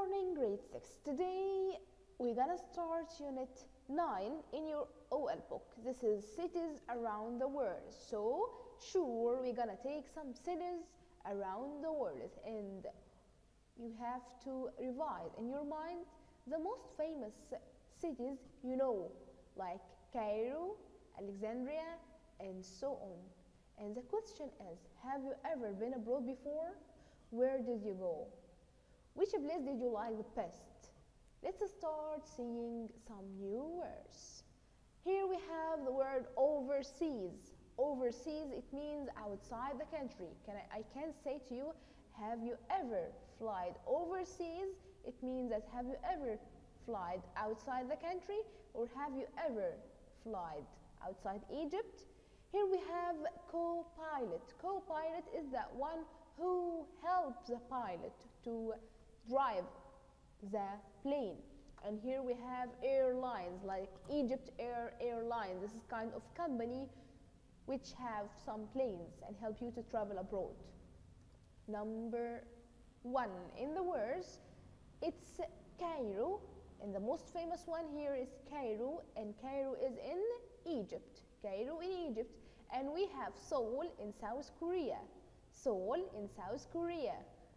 morning, grade 6. Today we're gonna start unit 9 in your OL book. This is cities around the world. So, sure, we're gonna take some cities around the world and you have to revise in your mind the most famous cities you know, like Cairo, Alexandria, and so on. And the question is, have you ever been abroad before? Where did you go? Which place did you like the best? Let's start seeing some new words. Here we have the word overseas. Overseas, it means outside the country. I can say to you, have you ever flied overseas? It means that have you ever flied outside the country, or have you ever flied outside Egypt? Here we have co-pilot. Co-pilot is that one who helps the pilot to drive the plane. And here we have airlines like Egypt Airlines. This is kind of company which have some planes and help you to travel abroad. Number 1 in the words, it's Cairo, and the most famous one here is Cairo, and Cairo is in Egypt. Cairo in Egypt. And we have Seoul in South Korea. Seoul in South Korea.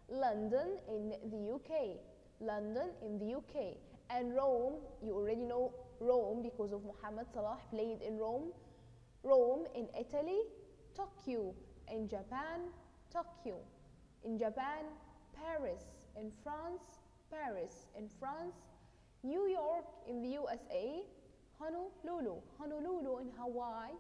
London in the UK. London in the UK. And Rome, you already know Rome because of Mohammed Salah played in Rome. Rome in Italy. Tokyo in Japan. Tokyo. In Japan, Paris. In France, Paris. In France, New York in the USA. Honolulu. Honolulu in Hawaii.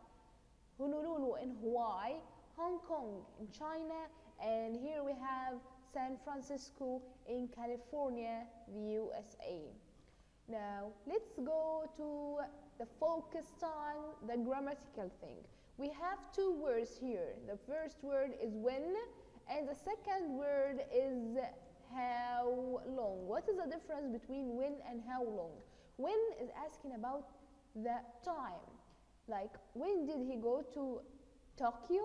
Honolulu in Hawaii. Hong Kong in China. And here we have San Francisco in California, the USA. Now, let's go to the focus time, the grammatical thing. We have two words here. The first word is when, and the second word is how long. What is the difference between when and how long? When is asking about the time. Like, when did he go to Tokyo?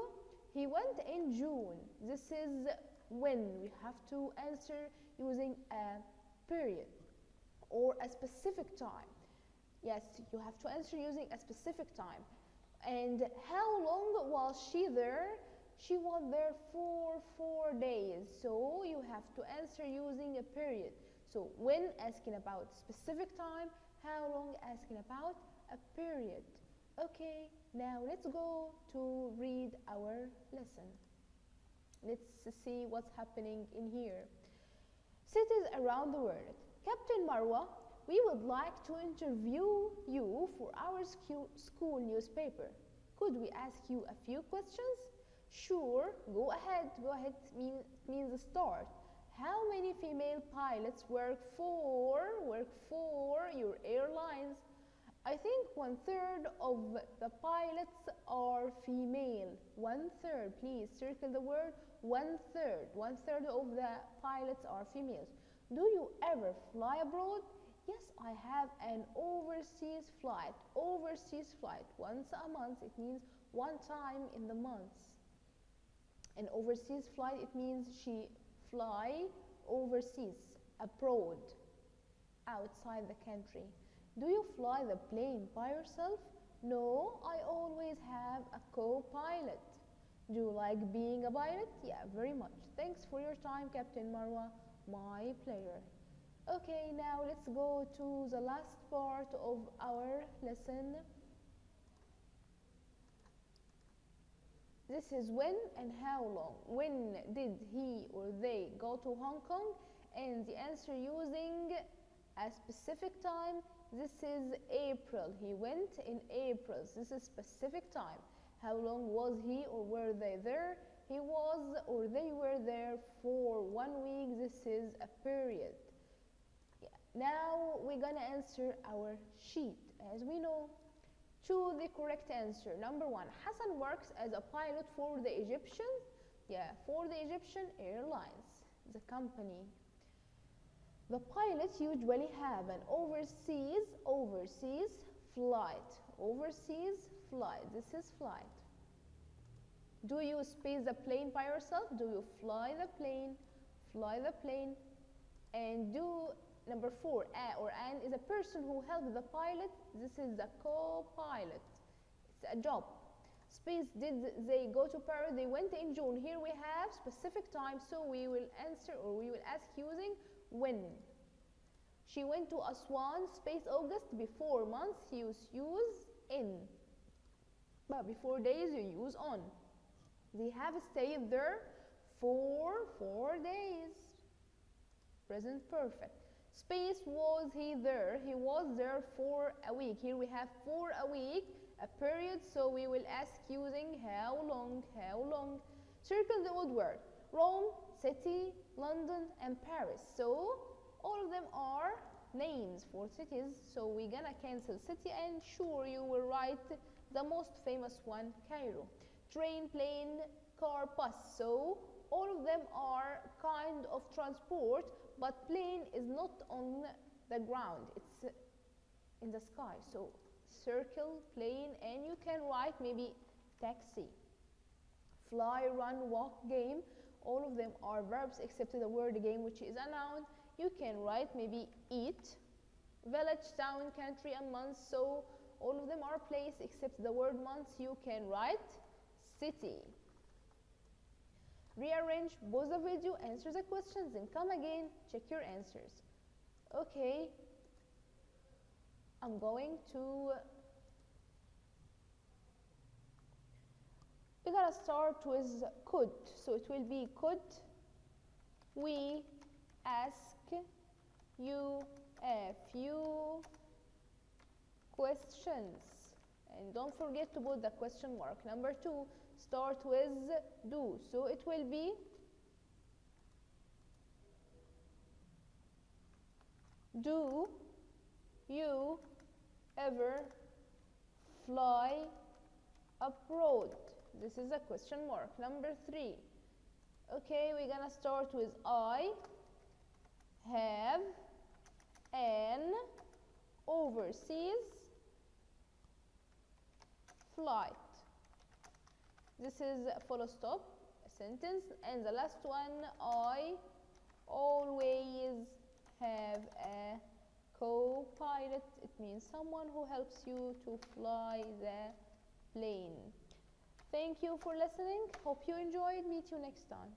He went in June. This is when. We have to answer using a period or a specific time. Yes, you have to answer using a specific time. And how long was she there? She was there for 4 days. So you have to answer using a period. So when asking about specific time, how long asking about a period. Okay, now let's go to read our lesson. Let's see what's happening in here. Cities around the world. Captain Marwa, we would like to interview you for our school newspaper. Could we ask you a few questions? Sure, go ahead. Go ahead means start. How many female pilots work for your airlines? I think 1/3 of the pilots are female. 1/3, please circle the word 1/3. 1/3 of the pilots are females. Do you ever fly abroad? Yes, I have an overseas flight. Overseas flight. Once a month, it means one time in the month. An overseas flight, it means she fly overseas, abroad, outside the country. Do you fly the plane by yourself? No, I always have a co-pilot. Do you like being a pilot? Yeah, very much. Thanks for your time, Captain Marwa. My pleasure. Okay, now let's go to the last part of our lesson. This is when and how long. When did he or they go to Hong Kong? And the answer using a specific time. This is April. He went in April. This is specific time. How long was he or were they there? He was or they were there for 1 week. This is a period. Yeah. Now we're gonna answer our sheet. As we know, choose the correct answer. Number 1, Hassan works as a pilot for the Egyptian. Yeah, for the Egyptian Airlines, the company. The pilots usually have an overseas flight. Overseas flight. This is flight. Do you space the plane by yourself? Do you fly the plane? Fly the plane. And do number 4, a or an is a person who helps the pilot. This is the co-pilot. It's a job. Space, did they go to Paris? They went in June. Here we have specific time, so we will answer or we will ask using when. She went to Aswan. Space, August. Before months you use in, but before days you use on. They have stayed there for 4 days. Present perfect. Space, was he there? He was there for a week. Here we have for a week, a period, so we will ask using how long, how long. Circle the odd word. Rome, city, London, and Paris. So all of them are names for cities, so we're gonna cancel city, and sure you will write the most famous one, Cairo. Train, plane, car, bus. So all of them are kind of transport, but plane is not on the ground, it's in the sky. So circle, plane, and you can write maybe taxi. Fly, run, walk, game. All of them are verbs except the word game, which is a noun. You can write maybe eat. Village, town, country, and month. So all of them are place except the word month. You can write city. Rearrange, pause the video, answer the questions, then come again, check your answers. Okay, I'm going to, we're gonna start with could. So it will be could we ask you a few questions? And don't forget to put the question mark. Number 2, start with do. So it will be do you ever fly abroad? This is a question mark. Number 3, okay, we're gonna start with I have an overseas flight. This is a full stop, a sentence. And the last one, I always have a co-pilot. It means someone who helps you to fly the plane. Thank you for listening. Hope you enjoyed. Meet you next time.